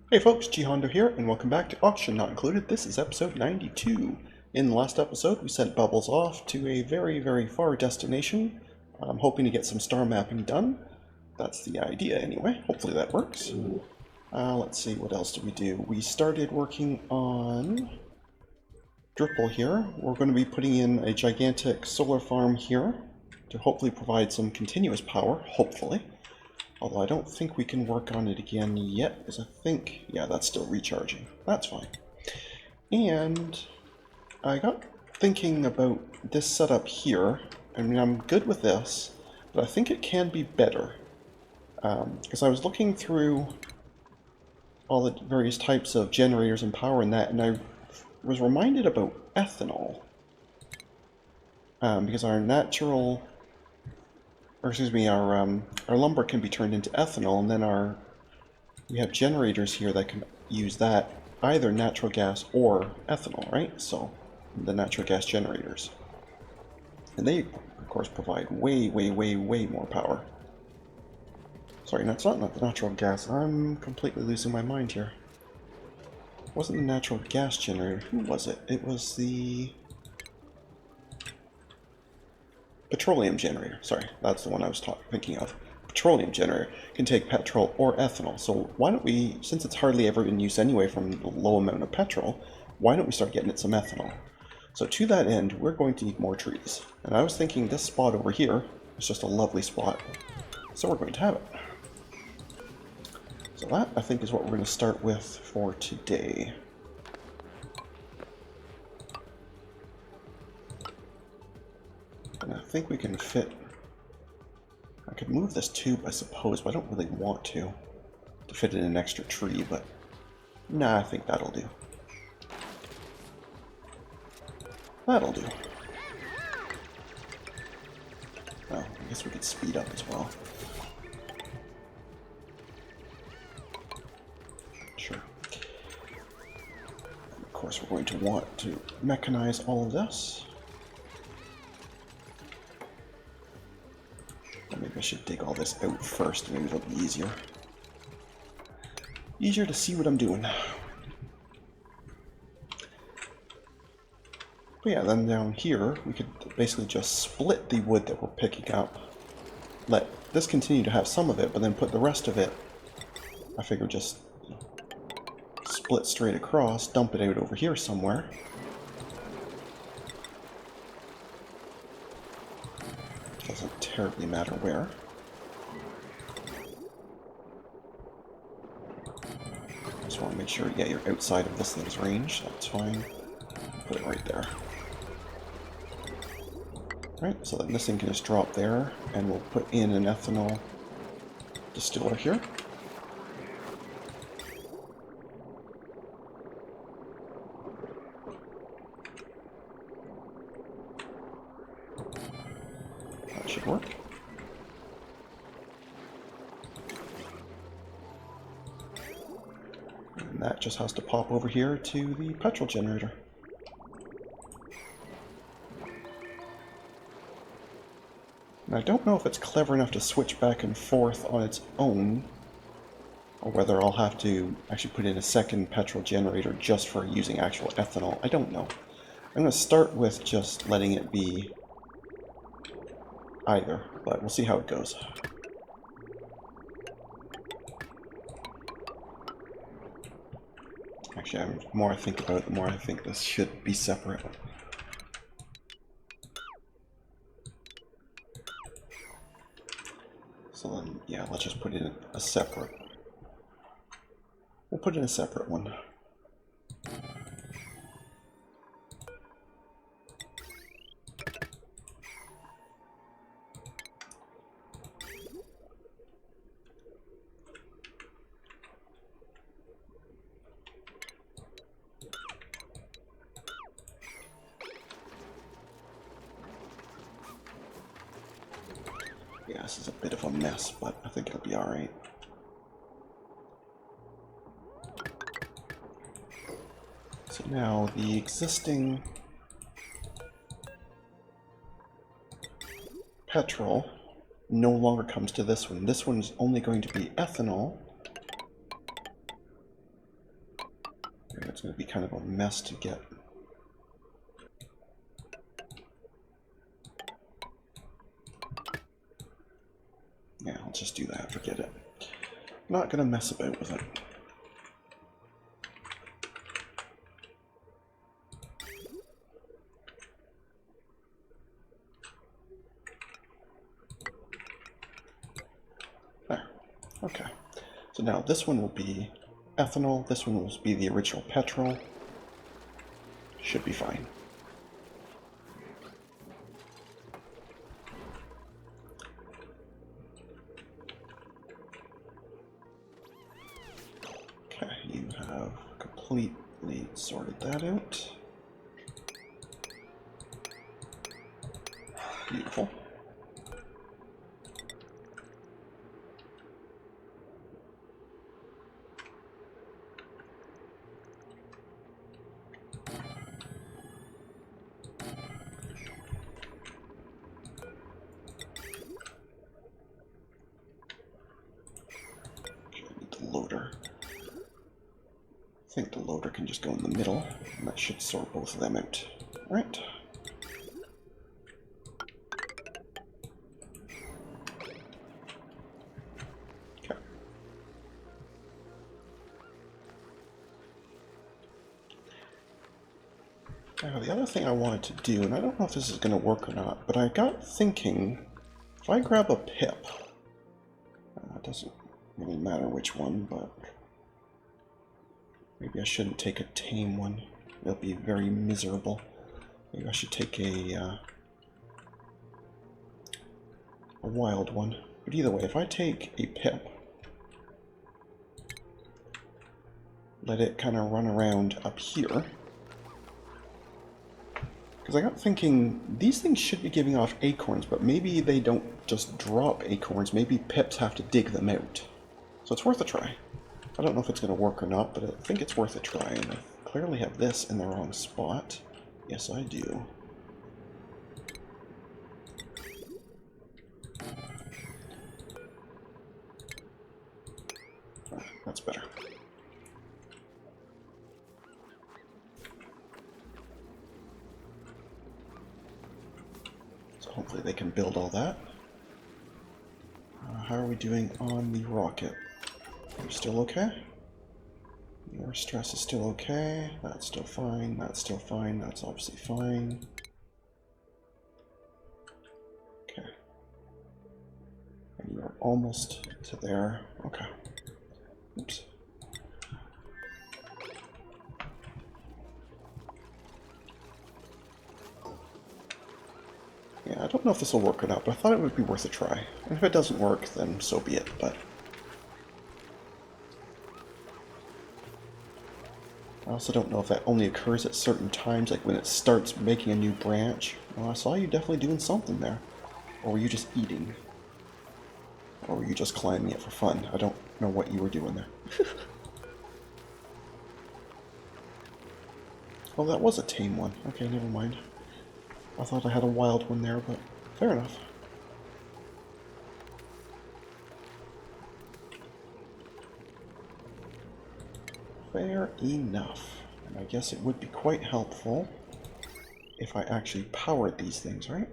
Hey folks, GHondo here, and welcome back to Oxygen Not Included. This is episode 92. In the last episode, we sent Bubbles off to a very far destination. I'm hoping to get some star mapping done. That's the idea anyway. Hopefully that works. Let's see, what else did we do? We started working on Dripple here. We're going to be putting in a gigantic solar farm here to hopefully provide some continuous power, hopefully. Although I don't think we can work on it again yet, because I think, yeah, that's still recharging. That's fine. And I got thinking about this setup here. I mean, I'm good with this, but I think it can be better. Because I was looking through all the various types of generators and power and that, and I was reminded about ethanol. Because our natural... or excuse me, our lumber can be turned into ethanol, and then we have generators here that can use that, either natural gas or ethanol, right? So, the natural gas generators. And they, of course, provide way more power. Sorry, no, it's not the natural gas. I'm completely losing my mind here. It wasn't the natural gas generator. Who was it? It was the... petroleum generator. Sorry, that's the one I was thinking of. Petroleum generator can take petrol or ethanol. So why don't we, since it's hardly ever in use anyway from the low amount of petrol, why don't we start getting it some ethanol? So to that end, we're going to need more trees. And I was thinking this spot over here is just a lovely spot. So we're going to have it. So that, I think, is what we're going to start with for today. And I think we can fit... I could move this tube, I suppose, but I don't really want to fit in an extra tree, but... nah, I think that'll do. That'll do. Well, I guess we could speed up as well. Sure. And of course, we're going to want to mechanize all of this. Maybe I should dig all this out first, maybe it'll be easier. Easier to see what I'm doing. But yeah, then down here, we could basically just split the wood that we're picking up. Let this continue to have some of it, but then put the rest of it, I figure just split straight across, dump it out over here somewhere. Doesn't terribly matter where. Just want to make sure, yeah, you're outside of this thing's range. That's fine. Put it right there. Right, so then this thing can just drop there, and we'll put in an ethanol distiller here. That should work. And that just has to pop over here to the petrol generator. And I don't know if it's clever enough to switch back and forth on its own, or whether I'll have to actually put in a second petrol generator just for using actual ethanol. I don't know. I'm going to start with just letting it be either, but we'll see how it goes. Actually, the more I think about it, the more I think this should be separate. So then, yeah, let's just put in a separate... we'll put in a separate one. Yeah, this is a bit of a mess, but I think it'll be alright. So now the existing petrol no longer comes to this one. This one's only going to be ethanol. It's going to be kind of a mess to get. Yeah, I'll just do that. Forget it. Not going to mess about with it. There. Okay. So now this one will be ethanol. This one will be the original petrol. Should be fine. Okay, you have completely sorted that out. Beautiful. Loader. I think the loader can just go in the middle, and that should sort both of them out. Alright. Okay. Now, the other thing I wanted to do, and I don't know if this is going to work or not, but I got thinking, if I grab a pip, it doesn't really matter which one, but maybe I shouldn't take a tame one. It'll be very miserable. Maybe I should take a wild one. But either way, if I take a pip, let it kind of run around up here. Because I got thinking, these things should be giving off acorns, but maybe they don't just drop acorns. Maybe pips have to dig them out. So it's worth a try. I don't know if it's going to work or not, but I think it's worth a try. And I clearly have this in the wrong spot. Yes, I do. Ah, that's better. So hopefully they can build all that. How are we doing on the rocket? You're still okay? Your stress is still okay. That's still fine. That's still fine. That's obviously fine. Okay. And you're almost to there. Okay. Oops. Yeah, I don't know if this will work or not, but I thought it would be worth a try. And if it doesn't work, then so be it, but... I also don't know if that only occurs at certain times, like when it starts making a new branch. Well, I saw you definitely doing something there. Or were you just eating? Or were you just climbing it for fun? I don't know what you were doing there. Oh, that was a tame one. Okay, never mind. I thought I had a wild one there, but fair enough. Fair enough. And I guess it would be quite helpful if I actually powered these things, right?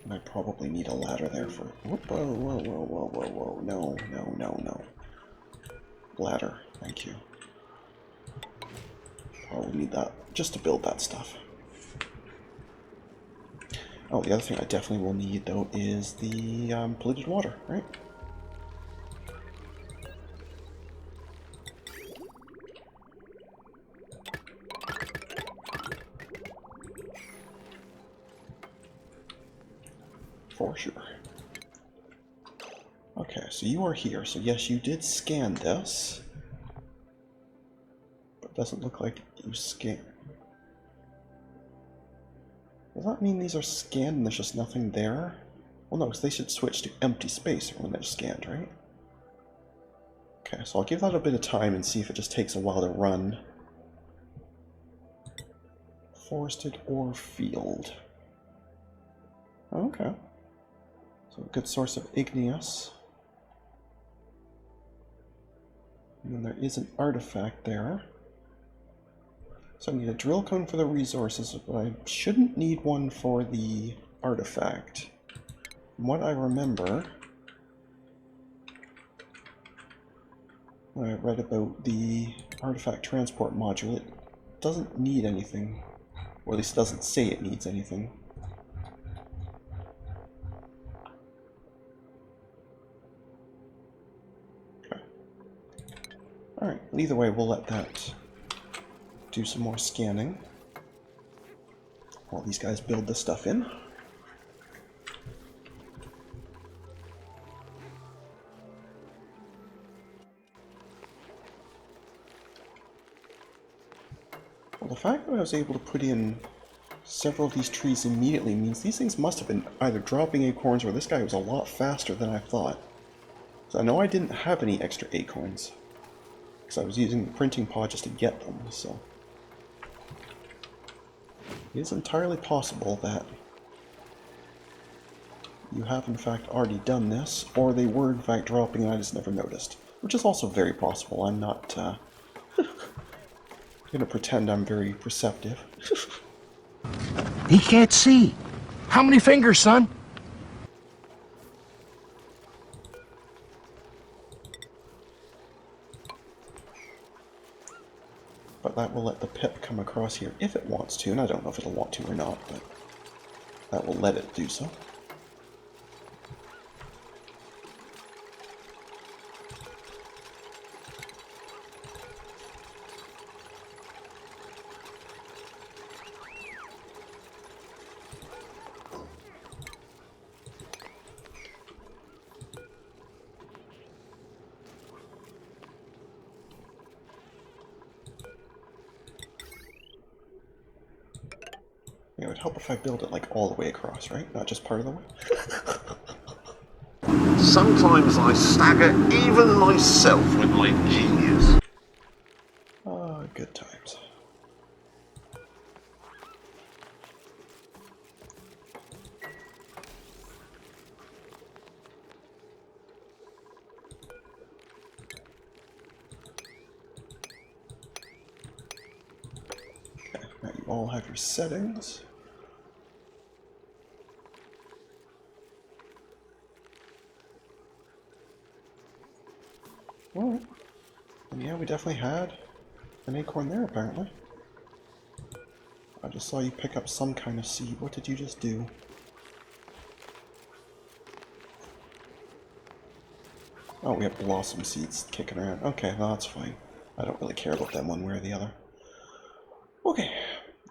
And I probably need a ladder there for... Whoop, whoa, whoa, whoa, whoa, whoa, whoa. No, no, no, no. Ladder, thank you. Probably need that just to build that stuff. Oh, the other thing I definitely will need, though, is the polluted water, right? For sure. Okay, so you are here. So yes, you did scan this. But it doesn't look like you scanned. Does that mean these are scanned and there's just nothing there? Well, no, because they should switch to empty space when they're scanned, right? Okay, so I'll give that a bit of time and see if it just takes a while to run. Forested or field. Okay. So a good source of igneous. And then there is an artifact there. So I need a drill cone for the resources, but I shouldn't need one for the artifact. From what I remember, when I read about the artifact transport module, it doesn't need anything. Or at least it doesn't say it needs anything. Okay. Alright, either way, we'll let that do some more scanning while these guys build this stuff in. Well, the fact that I was able to put in several of these trees immediately means these things must have been either dropping acorns or this guy was a lot faster than I thought. So I know I didn't have any extra acorns, because I was using the printing pod just to get them, so it is entirely possible that you have in fact already done this, or they were in fact dropping and I just never noticed, which is also very possible. I'm not going to pretend I'm very perceptive. He can't see. How many fingers, son? But that will let the pip come across here if it wants to, and I don't know if it'll want to or not, but that will let it do so. It would help if I build it like all the way across, right? Not just part of the way. Sometimes I stagger even myself with my genius. Ah, good times. Okay, now you all have your settings. Alright. And yeah, we definitely had an acorn there, apparently. I just saw you pick up some kind of seed. What did you just do? Oh, we have blossom seeds kicking around. Okay, no, that's fine. I don't really care about them one way or the other. Okay.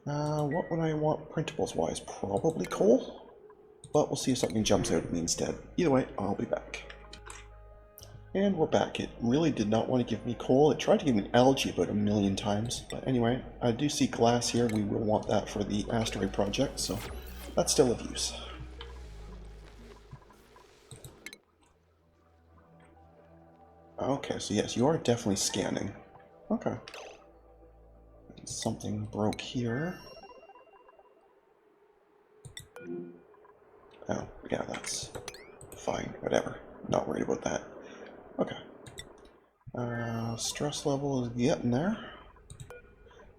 What would I want printables-wise? Probably coal? But we'll see if something jumps out at me instead. Either way, I'll be back. And we're back. It really did not want to give me coal. It tried to give me algae about 1,000,000 times. But anyway, I do see glass here. We will want that for the asteroid project, so that's still of use. Okay, so yes, you are definitely scanning. Okay. Something broke here. Oh, yeah, that's fine. Whatever. Not worried about that. Okay. Stress level is getting there.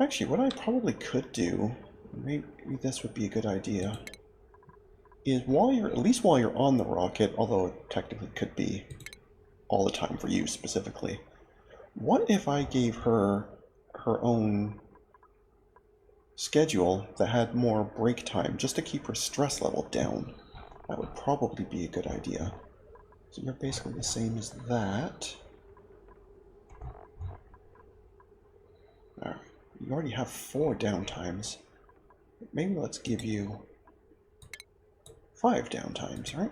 Actually, what I probably could do, maybe this would be a good idea, is at least while you're on the rocket, although it technically could be all the time for you specifically, what if I gave her her own schedule that had more break time just to keep her stress level down? That would probably be a good idea. So you're basically the same as that. Alright, you already have 4 downtimes. Maybe let's give you 5 downtimes, right?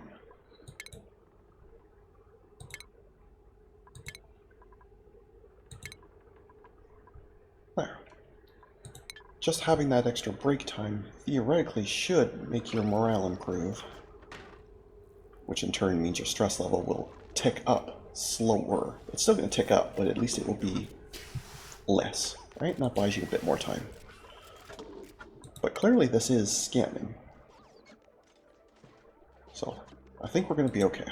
There. Just having that extra break time theoretically should make your morale improve, which in turn means your stress level will tick up slower. It's still going to tick up, but at least it will be less, right? And that buys you a bit more time. But clearly this is scanning. So I think we're going to be okay.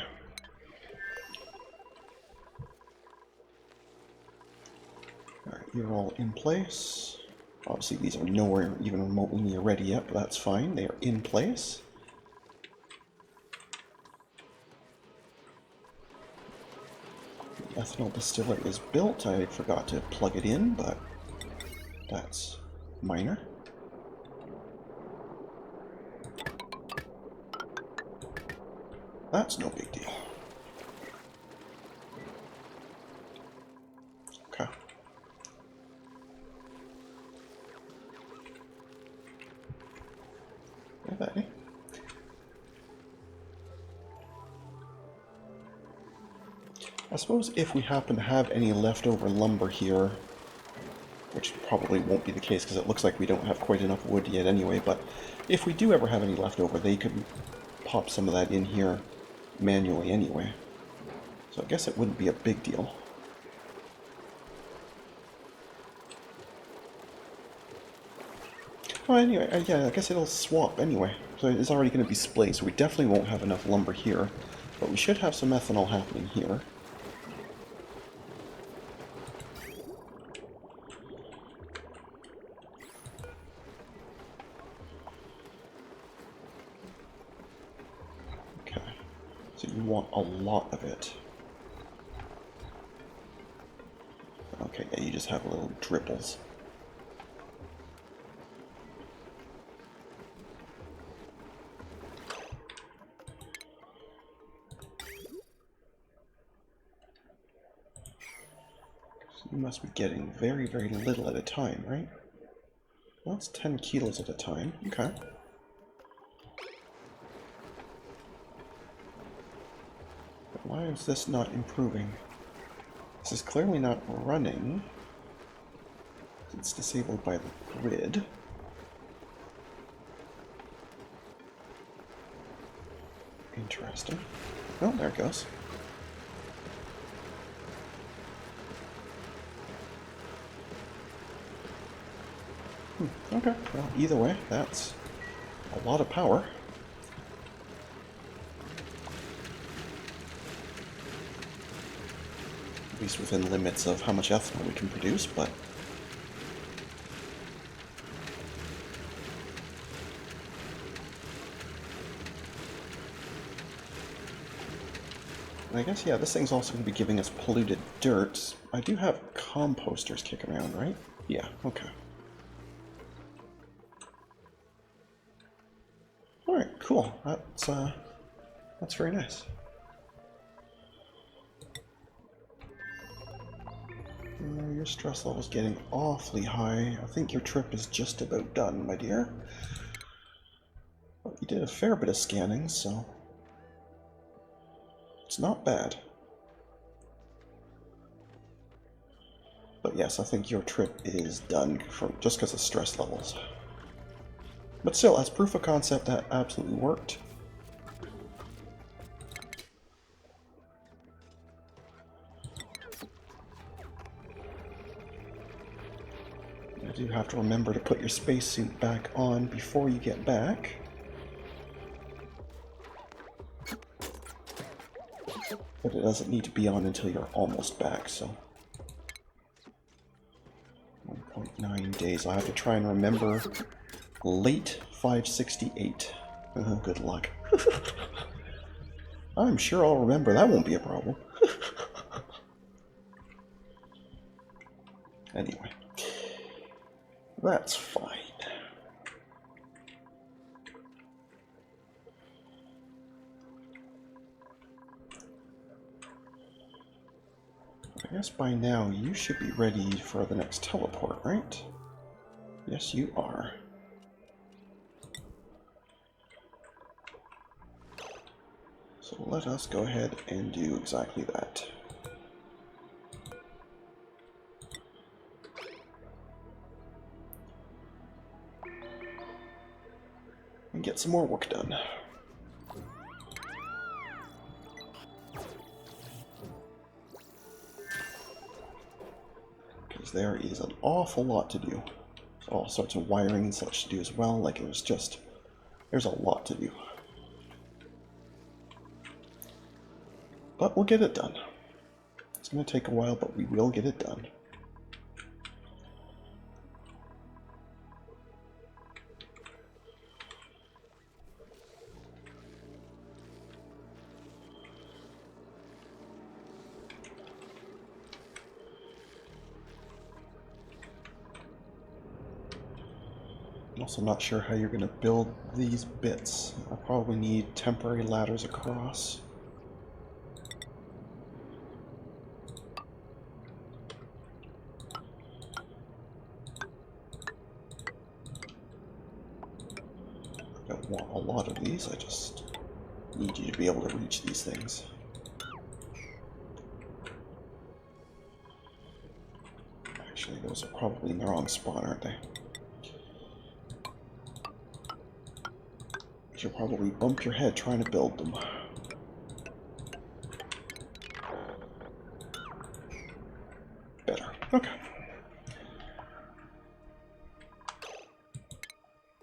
you're all in place. Obviously these are nowhere even remotely near ready yet, but that's fine. They are in place. The ethanol distiller is built. I forgot to plug it in, but that's minor. That's no big deal. Okay. Okay. I suppose if we happen to have any leftover lumber here, which probably won't be the case because it looks like we don't have quite enough wood yet anyway, but if we do ever have any leftover, they could pop some of that in here manually anyway. So I guess it wouldn't be a big deal. Well, anyway, yeah, I guess it'll swap anyway. So it's already going to be splayed, so we definitely won't have enough lumber here. But we should have some ethanol happening here. Okay, so you want a lot of it. Okay, yeah, you just have little dribbles. You must be getting very, very little at a time, right? Well, it's 10 kilos at a time. Okay. But why is this not improving? This is clearly not running. It's disabled by the grid. Interesting. Oh, there it goes. Okay, well, either way, that's a lot of power. At least within limits of how much ethanol we can produce, but... And I guess, yeah, this thing's also going to be giving us polluted dirt. I do have composters kicking around, right? Yeah, okay. Alright, cool. That's very nice. Your stress level's getting awfully high. I think your trip is just about done, my dear. Well, you did a fair bit of scanning, so... it's not bad. But yes, I think your trip is done just because of stress levels. But still, as proof of concept, that absolutely worked. You do have to remember to put your spacesuit back on before you get back. But it doesn't need to be on until you're almost back, so... 1.9 days. I have to try and remember late 568. Good luck. I'm sure I'll remember. That won't be a problem. Anyway. That's fine. I guess by now you should be ready for the next teleport, right? Yes, you are. So let us go ahead and do exactly that. And get some more work done. Because there is an awful lot to do. All sorts of wiring and such to do as well. Like, there's a lot to do. But we'll get it done. It's going to take a while, but we will get it done. Also not sure how you're going to build these bits. I'll probably need temporary ladders across. I don't want a lot of these, I just need you to be able to reach these things. Actually, those are probably in the wrong spot, aren't they? You'll probably bump your head trying to build them. Better. Okay.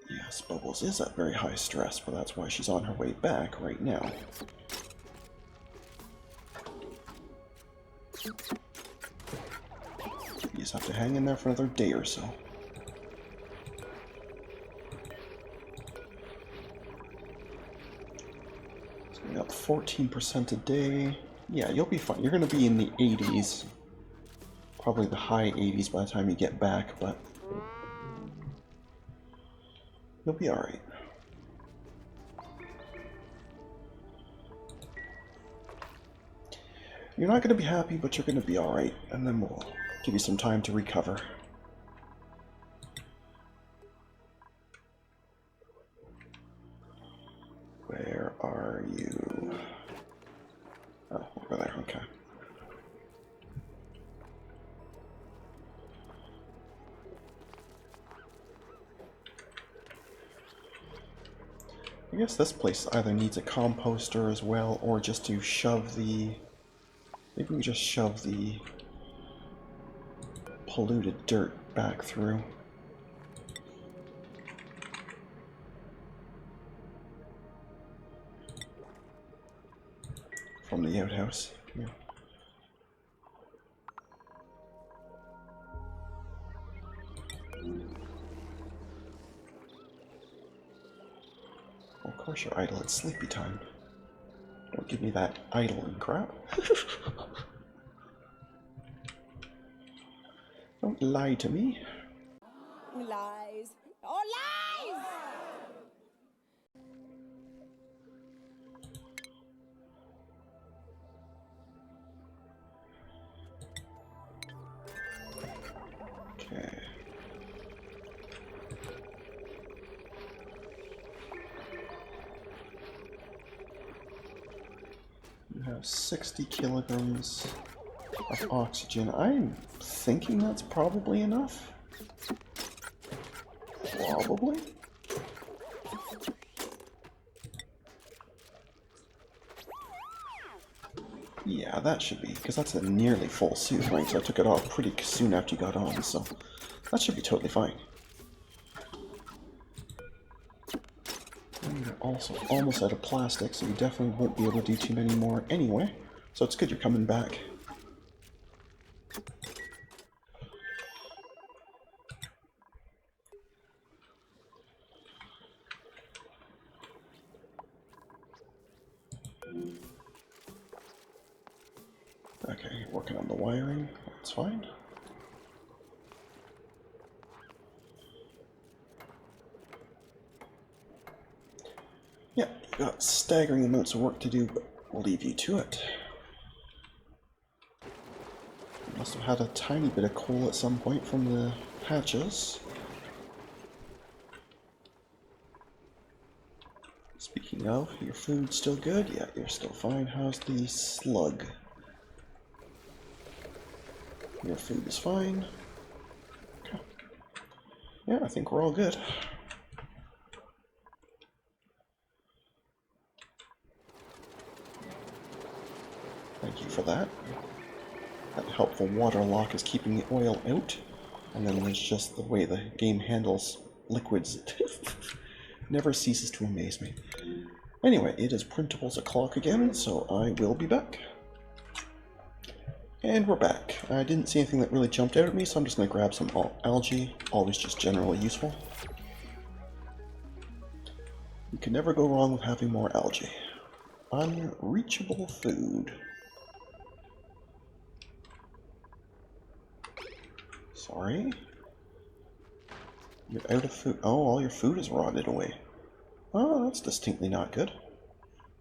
Yes, Bubbles is at very high stress, but that's why she's on her way back right now. You just have to hang in there for another day or so. It's going up 14% a day. Yeah, you'll be fine. You're going to be in the 80s. Probably the high 80s by the time you get back, but you'll be alright. You're not going to be happy, but you're going to be alright, and then we'll give you some time to recover. Where are you? Oh, over there, okay. I guess this place either needs a composter as well, or just to shove the... Maybe we just shove the polluted dirt back through. From the outhouse. Yeah. Of course you're idle, it's sleepy time. Don't give me that idling crap. Don't lie to me. Lies. Oh, lies! Okay. You have 60 kilograms of oxygen. I'm thinking that's probably enough. Probably. Yeah, that should be, because that's a nearly full suit, right? So I took it off pretty soon after you got on, so that should be totally fine. And you're also almost out of plastic, so you definitely won't be able to do too many more anyway. So it's good you're coming back. Okay, you're working on the wiring. That's fine. Yeah, you got staggering amounts of work to do, but we'll leave you to it. You must have had a tiny bit of coal at some point from the hatches. Speaking of, your food's still good? Yeah, you're still fine. How's the slug? Your food is fine. Okay. Yeah, I think we're all good. Thank you for that. That helpful water lock is keeping the oil out. And then there's just the way the game handles liquids. Never ceases to amaze me. Anyway, it is printables o'clock again, so I will be back. And we're back. I didn't see anything that really jumped out at me, so I'm just going to grab some algae. Always just generally useful. You can never go wrong with having more algae. Unreachable food. Sorry. You're out of food. Oh, all your food is rotted away. Oh, that's distinctly not good.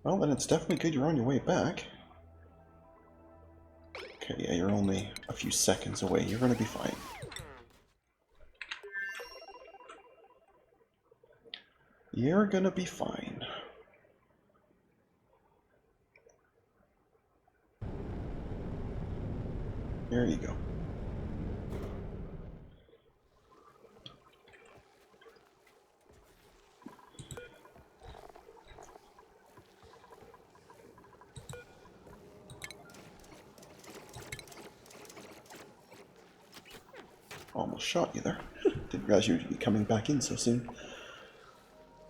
Well, then it's definitely good you're on your way back. Okay, yeah, you're only a few seconds away. You're gonna be fine. You're gonna be fine. There you go. Almost shot you there. Didn't realize you would be coming back in so soon.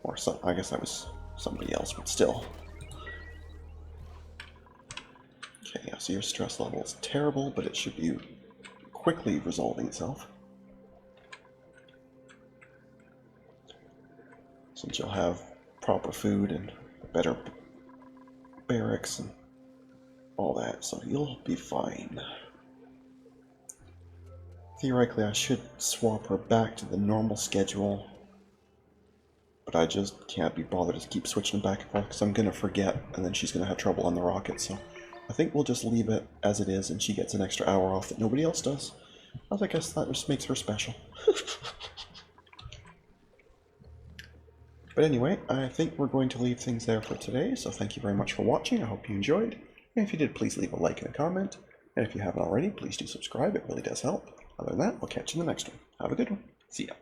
Or some, I guess that was somebody else, but still. Okay, yeah, so your stress level is terrible, but it should be quickly resolving itself. Since you'll have proper food and better barracks and all that, so you'll be fine. Theoretically, I should swap her back to the normal schedule, but I just can't be bothered to keep switching back and forth because I'm going to forget, and then she's going to have trouble on the rocket, so I think we'll just leave it as it is, and she gets an extra hour off that nobody else does. I guess that just makes her special. But anyway, I think we're going to leave things there for today, so thank you very much for watching. I hope you enjoyed, and if you did, please leave a like and a comment, and if you haven't already, please do subscribe. It really does help. Other than that, we'll catch you in the next one. Have a good one. See ya.